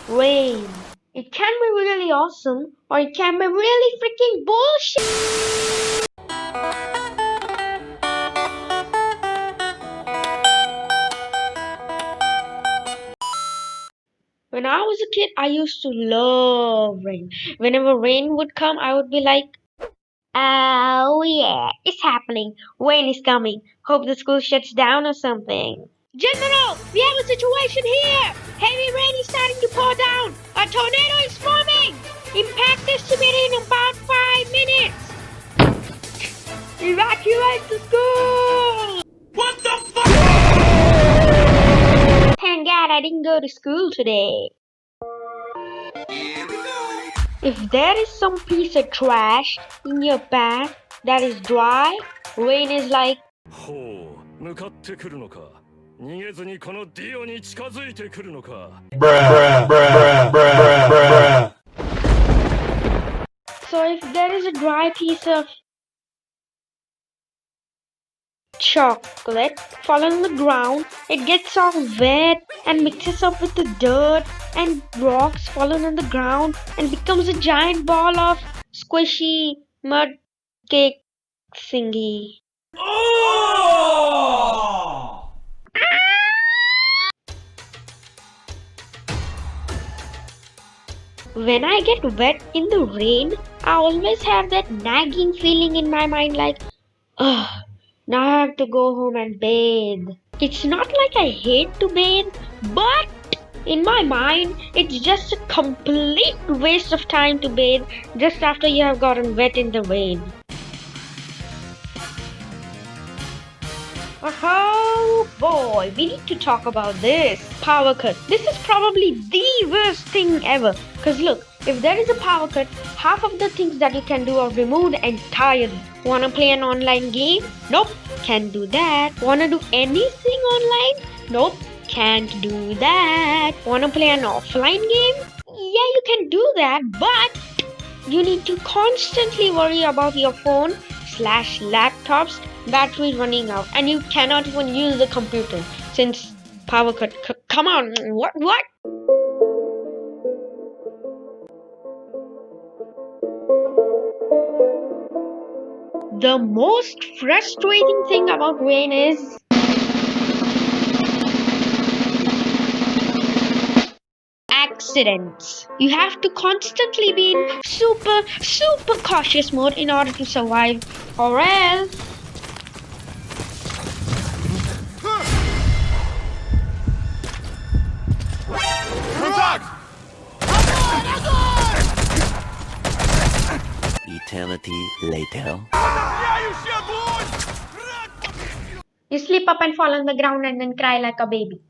Rain. It can be really awesome or it can be really freaking bullshit. When I was a kid, I used to love rain. Whenever rain would come, I would be like, oh yeah, it's happening. Rain is coming. Hope the school shuts down or something. General, we have a situation here. Heavy rain is starting to pour down. A tornado is forming. Impact estimated in about 5 minutes. Evacuate the school. What the fuck? Thank God I didn't go to school today. If there is some piece of trash in your bag that is dry, rain is like, ほう、向かってくるのか。逃げずにこのディオに近づいてくるのか。so if there is a dry piece of chocolate fall on the ground, it gets all wet and mixes up with the dirt and rocks fallen on the ground and becomes a giant ball of squishy mud cake thingy. Oh! When I get wet in the rain, I always have that nagging feeling in my mind like, ugh, now I have to go home and bathe. It's not like I hate to bathe, but in my mind, it's just a complete waste of time to bathe just after you have gotten wet in the rain. Oh boy, we need to talk about this. Power cut. This is probably the worst thing ever. Cause look, if there is a power cut, half of the things that you can do are removed entirely. Wanna play an online game? Nope, can't do that. Wanna do anything online? Nope, can't do that. Wanna play an offline game? Yeah, you can do that, but you need to constantly worry about your phone/laptop's battery running out, and you cannot even use the computer since power cut. Come on, what? The most frustrating thing about rain is accidents. You have to constantly be in super cautious mode in order to survive, or else Eternity later. you slip up and fall on the ground and then cry like a baby.